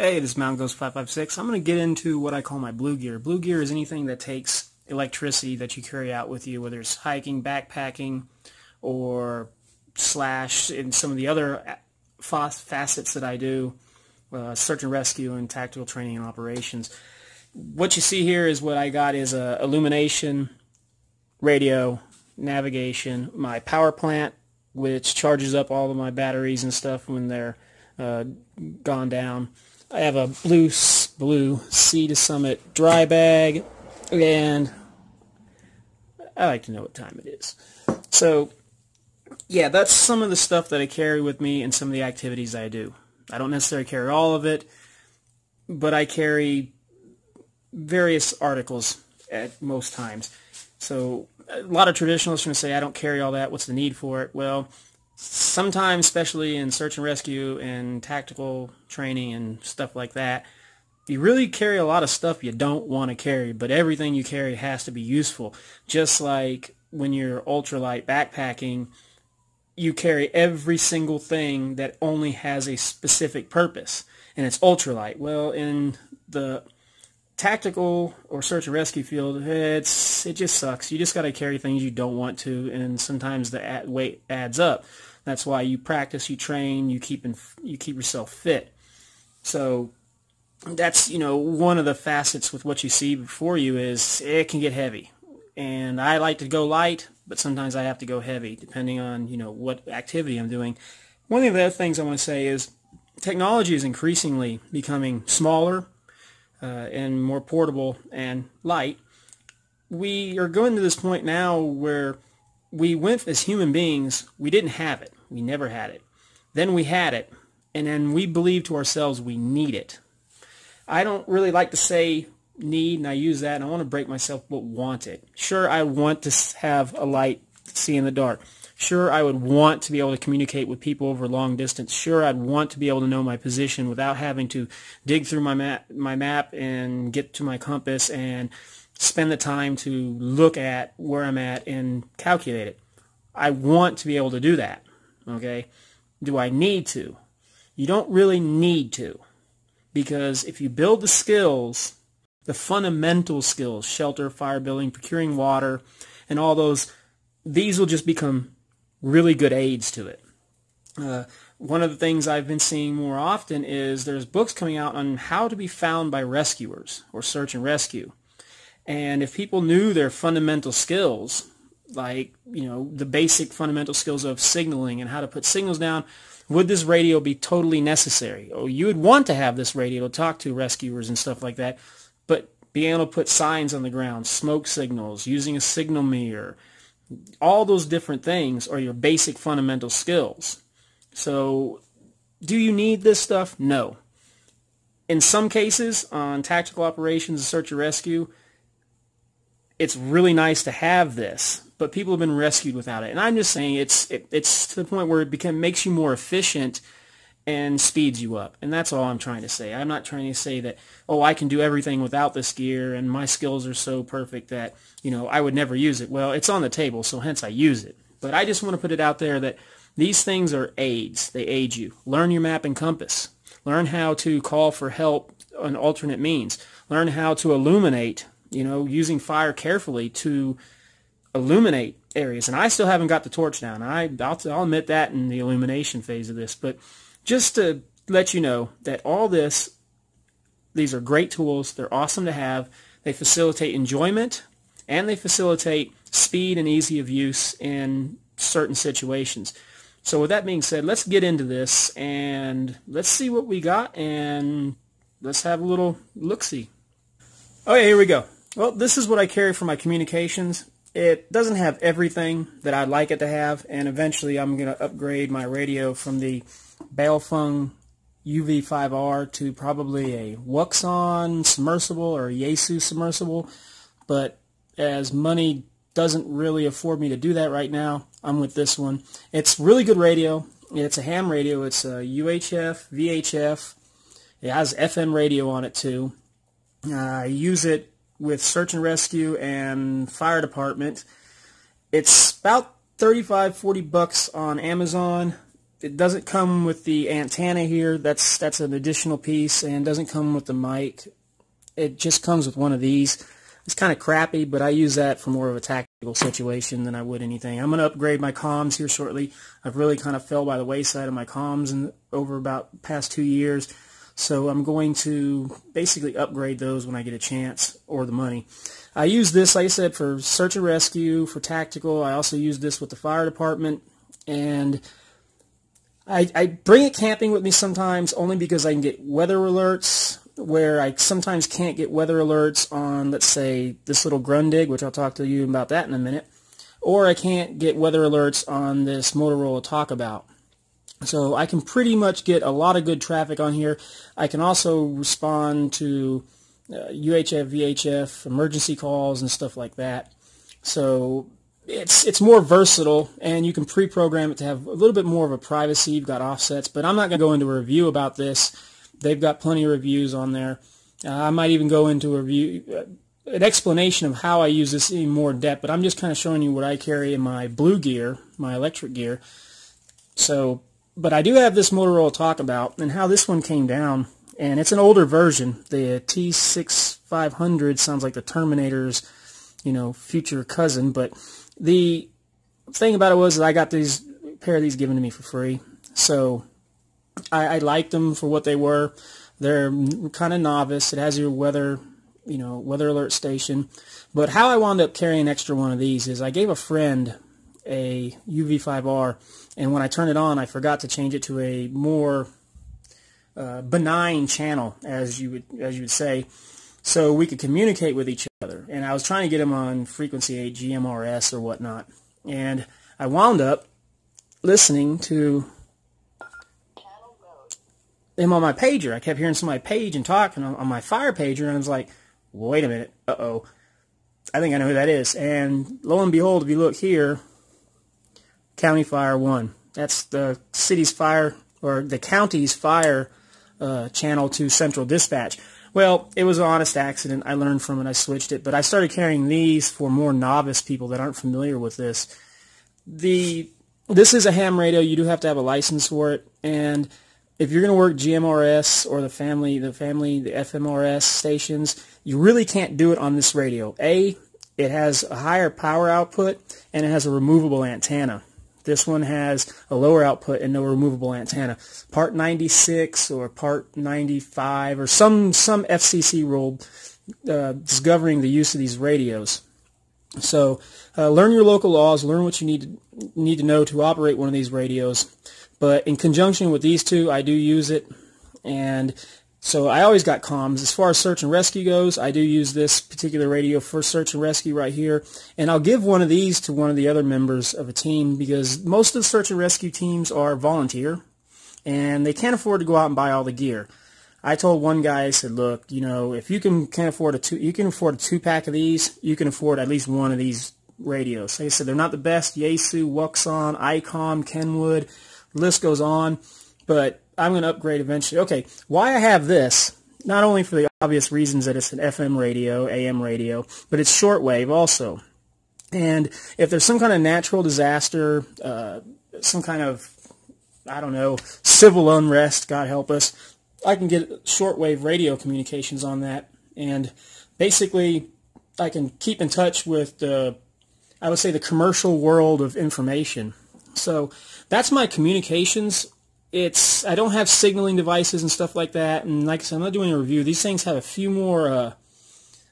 Hey, this is Mountain Ghost 556. I'm going to get into what I call my blue gear. Blue gear is anything that takes electricity that you carry out with you, whether it's hiking, backpacking, or slash in some of the other facets that I do, search and rescue and tactical training and operations. What you see here is what I got is illumination, radio, navigation, my power plant, which charges up all of my batteries and stuff when they're gone down. I have a blue Sea to Summit dry bag, and I like to know what time it is. So, yeah, that's some of the stuff that I carry with me and some of the activities I do. I don't necessarily carry all of it, but I carry various articles at most times. So, a lot of traditionalists are going to say, I don't carry all that, what's the need for it? Well, sometimes, especially in search and rescue and tactical training and stuff like that, you really carry a lot of stuff you don't want to carry, but everything you carry has to be useful. Just like when you're ultralight backpacking, you carry every single thing that only has a specific purpose, and it's ultralight. Well, in the tactical or search and rescue field, it just sucks. You just got to carry things you don't want to, and sometimes the weight adds up. That's why you practice, you train, you keep yourself fit. So that's, one of the facets with what you see before you is it can get heavy. And I like to go light, but sometimes I have to go heavy depending on, what activity I'm doing. One of the other things I want to say is technology is increasingly becoming smaller and more portable and light. We are going to this point now where we went as human beings, we didn't have it. We never had it. Then we had it, and then we believe to ourselves we need it. I don't really like to say need, and I use that, and I want to break myself, but want it. Sure, I want to have a light to see in the dark. Sure, I would want to be able to communicate with people over long distance. Sure, I'd want to be able to know my position without having to dig through my map and get to my compass and spend the time to look at where I'm at and calculate it. I want to be able to do that, okay? Do I need to? You don't really need to, because if you build the skills, the fundamental skills, shelter, fire building, procuring water, and all those, these will just become really good aids to it. One of the things I've been seeing more often is there's books coming out on how to be found by rescuers or search and rescue. And if people knew their fundamental skills, like, the basic fundamental skills of signaling and how to put signals down, would this radio be totally necessary? Oh, you would want to have this radio to talk to rescuers and stuff like that, but being able to put signs on the ground, smoke signals, using a signal mirror, all those different things are your basic fundamental skills. So, do you need this stuff? No. In some cases, on tactical operations and search and rescue, it's really nice to have this, but people have been rescued without it. And I'm just saying it's to the point where it makes you more efficient and speeds you up. And that's all I'm trying to say. I'm not trying to say that, oh, I can do everything without this gear and my skills are so perfect that, I would never use it. Well, it's on the table, so hence I use it. But I just want to put it out there that these things are aids. They aid you. Learn your map and compass. Learn how to call for help on alternate means. Learn how to illuminate, using fire carefully to illuminate areas. And I still haven't got the torch down. I'll admit that in the illumination phase of this. But just to let you know that all these are great tools. They're awesome to have. They facilitate enjoyment, and they facilitate speed and ease of use in certain situations. So with that being said, let's get into this, and let's see what we got, and let's have a little look-see. Okay, here we go. Well, this is what I carry for my communications. It doesn't have everything that I'd like it to have, and eventually I'm going to upgrade my radio from the Baofeng UV5R to probably a Wuxon submersible or a Yaesu submersible, but as money doesn't really afford me to do that right now, I'm with this one. It's really good radio. It's a ham radio. It's a UHF, VHF. It has FM radio on it too. I use it with search and rescue and fire department. It's about $35-40 on Amazon. it doesn't come with the antenna here. That's an additional piece, and doesn't come with the mic. It just comes with one of these. It's kind of crappy, but I use that for more of a tactical situation than I would anything. I'm going to upgrade my comms here shortly. I've really kind of fell by the wayside of my comms over about the past 2 years. So I'm going to basically upgrade those when I get a chance or the money. I use this, like I said, for search and rescue, for tactical. I also use this with the fire department. And I bring it camping with me sometimes only because I can get weather alerts where I sometimes can't get weather alerts on, let's say, this little Grundig, which I'll talk to you about that in a minute. Or I can't get weather alerts on this Motorola Talkabout. So I can pretty much get a lot of good traffic on here. I can also respond to UHF, VHF, emergency calls and stuff like that. So it's more versatile, and you can pre-program it to have a little bit more of a privacy. You've got offsets, but I'm not going to go into a review about this. They've got plenty of reviews on there. I might even go into a review, an explanation of how I use this in more depth, but I'm just kind of showing you what I carry in my blue gear, my electric gear. So, but I do have this Motorola Talkabout, and how this one came down, and it's an older version. The T6500 sounds like the Terminator's, future cousin, but the thing about it was that I got a pair of these given to me for free. So I liked them for what they were. They're kind of novice. It has your weather alert station. But how I wound up carrying an extra one of these is I gave a friend a UV5R, and when I turned it on, I forgot to change it to a more benign channel, as you would say, so we could communicate with each other. And I was trying to get him on frequency 8 GMRS or whatnot, and I wound up listening to him on my pager. I kept hearing somebody page and talking on my fire pager, and I was like, wait a minute, uh-oh, I think I know who that is. And lo and behold, if you look here, County Fire 1. That's the city's fire, or the county's fire channel to Central Dispatch. Well, it was an honest accident. I learned from it. I switched it. But I started carrying these for more novice people that aren't familiar with this. This is a ham radio. You do have to have a license for it. And if you're going to work GMRS or the FMRS stations, you really can't do it on this radio. It has a higher power output, and it has a removable antenna. This one has a lower output and no removable antenna. Part 96 or Part 95 or some FCC rule discovering the use of these radios. So learn your local laws, learn what you need to know to operate one of these radios. But in conjunction with these two, I do use it, and so I always got comms. As far as search and rescue goes, I do use this particular radio for search and rescue right here, and I'll give one of these to one of the other members of a team, because most of the search and rescue teams are volunteer, and they can't afford to go out and buy all the gear. I told one guy, I said, look, if you can afford a 2-pack of these, you can afford at least one of these radios. They said they're not the best. Yaesu, Wuxon, ICOM, Kenwood, the list goes on, but I'm going to upgrade eventually. Okay, why I have this, not only for the obvious reasons that it's an FM radio, AM radio, but it's shortwave also. And if there's some kind of natural disaster, some kind of, I don't know, civil unrest, God help us, I can get shortwave radio communications on that. And basically, I can keep in touch with I would say, the commercial world of information. So that's my communications. I don't have signaling devices and stuff like that, and like I said, I'm not doing a review. These things have a few more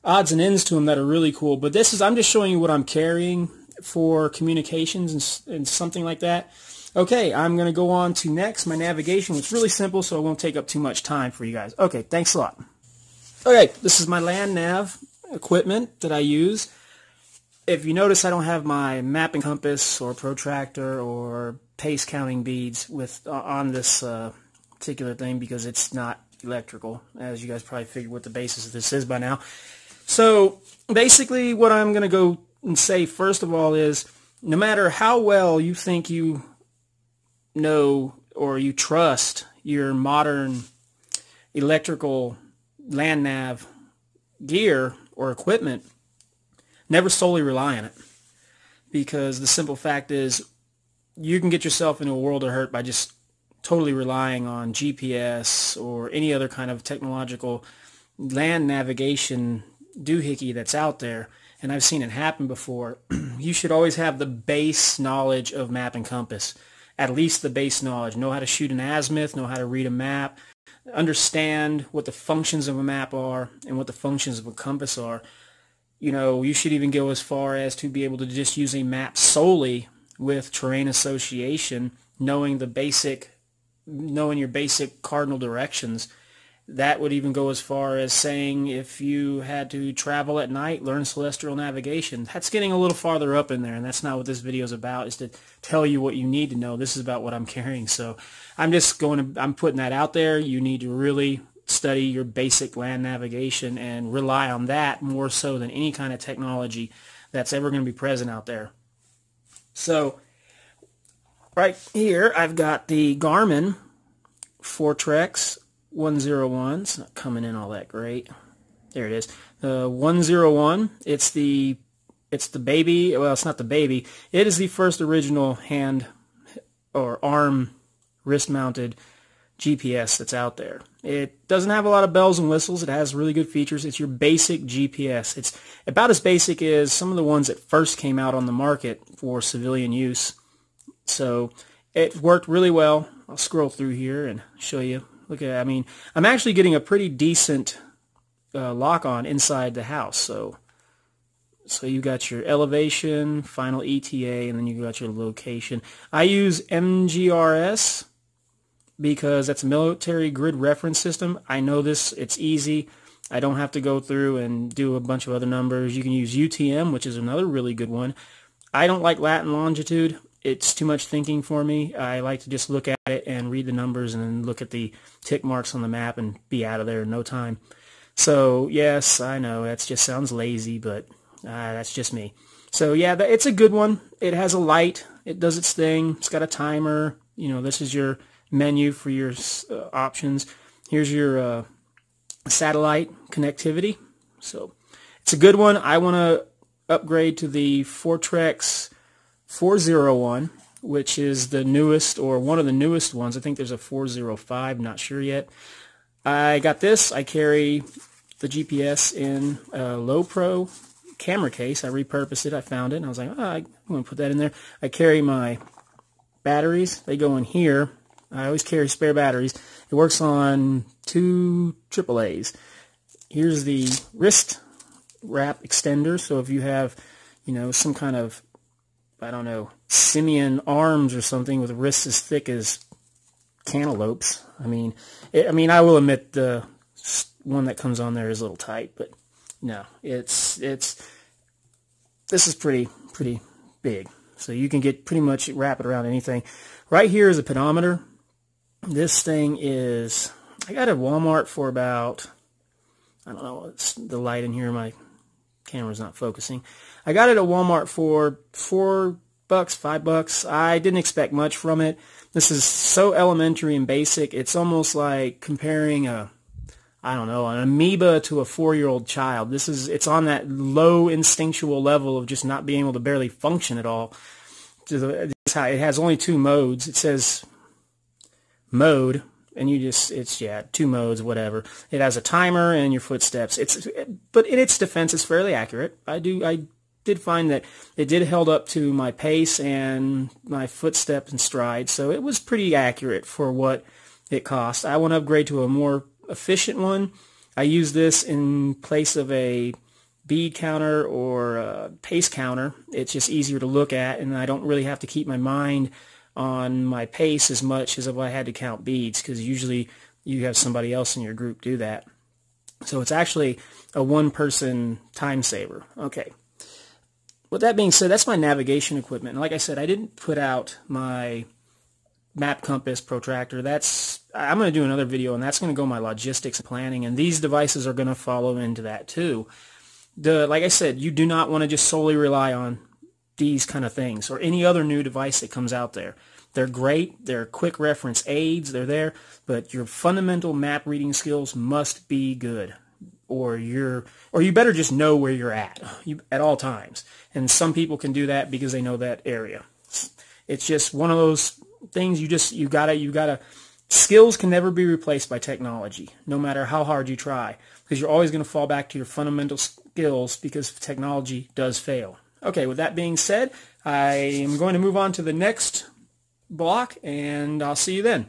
odds and ends to them that are really cool, but I'm just showing you what I'm carrying for communications and something like that. Okay, I'm going to go on to next, my navigation. It's really simple, so it won't take up too much time for you guys. Okay, thanks a lot. Okay, this is my land nav equipment that I use. If you notice, I don't have my mapping compass or protractor or pace counting beads on this particular thing, because it's not electrical, as you guys probably figured what the basis of this is by now. So basically what I'm going to go and say first of all is, no matter how well you think you know or you trust your modern electrical land nav gear or equipment, never solely rely on it, because the simple fact is you can get yourself into a world of hurt by just totally relying on GPS or any other kind of technological land navigation doohickey that's out there. And I've seen it happen before. You should always have the base knowledge of map and compass, at least the base knowledge. Know how to shoot an azimuth, know how to read a map, understand what the functions of a map are and what the functions of a compass are. You know, you should even go as far as to be able to just use a map solely with terrain association, knowing your basic cardinal directions. That would even go as far as saying if you had to travel at night, learn celestial navigation. That's getting a little farther up in there, and that's not what this video is about, is to tell you what you need to know. This is about what I'm carrying. So I'm putting that out there. You need to really study your basic land navigation and rely on that more so than any kind of technology that's ever going to be present out there. So right here I've got the Garmin Fortrex 101. It's not coming in all that great. There it is. The 101. It's the baby. Well, it's not the baby. It is the first original hand or arm wrist-mounted GPS that's out there. It doesn't have a lot of bells and whistles. It has really good features. It's your basic GPS. It's about as basic as some of the ones that first came out on the market for civilian use. So it worked really well. I'll scroll through here and show you. Look at, I mean, I'm actually getting a pretty decent lock-on inside the house. So you got your elevation, final ETA, and then you got your location. I use MGRS because that's a military grid reference system. I know this, it's easy. I don't have to go through and do a bunch of other numbers. You can use UTM, which is another really good one. I don't like lat and longitude. It's too much thinking for me. I like to just look at it and read the numbers and then look at the tick marks on the map and be out of there in no time. So yes, I know that just sounds lazy, but that's just me. So yeah, it's a good one. It has a light. It does its thing. It's got a timer. You know, this is your menu for your options. Here's your satellite connectivity. So it's a good one. I want to upgrade to the Fortrex 401, which is the newest, or one of the newest ones. I think there's a 405, not sure yet. I got this. I carry the GPS in a low pro camera case. I repurposed it. I found it, and I was like, oh, I'm going to put that in there. I carry my batteries. They go in here. I always carry spare batteries. It works on 2 AAAs. Here's the wrist wrap extender. So if you have, you know, some kind of, I don't know, simian arms or something with wrists as thick as cantaloupes. I mean, I will admit the one that comes on there is a little tight, but no, this is pretty big. So you can pretty much wrap it around anything. Right here is a pedometer. This thing is, I got it at Walmart for about, I don't know, it's the light in here, my camera's not focusing. I got it at Walmart for $4, $5. I didn't expect much from it. This is so elementary and basic. It's almost like comparing an amoeba to a 4-year-old child. It's on that low instinctual level of just not being able to barely function at all. It has only 2 modes. It says mode, and it's 2 modes, whatever. It has a timer and your footsteps. But in its defense, it's fairly accurate. I did find that it did held up to my pace and my footsteps and strides, so it was pretty accurate for what it cost. I want to upgrade to a more efficient one. I use this in place of a bead counter or a pace counter. It's just easier to look at, and I don't really have to keep my mind on my pace as much as if I had to count beads, because usually you have somebody else in your group do that. So it's actually a one-person time saver. Okay. With that being said, that's my navigation equipment. And like I said, I didn't put out my map compass protractor. I'm going to do another video, and that's going to go my logistics and planning, and these devices are going to follow into that too. Like I said, you do not want to just solely rely on these kind of things or any other new device that comes out there. They're great. They're quick reference aids. They're there, but your fundamental map reading skills must be good, or you better just know where you're at all times. And some people can do that because they know that area. It's just one of those things you gotta, skills can never be replaced by technology, no matter how hard you try, because you're always going to fall back to your fundamental skills because technology does fail. Okay, with that being said, I am going to move on to the next block, and I'll see you then.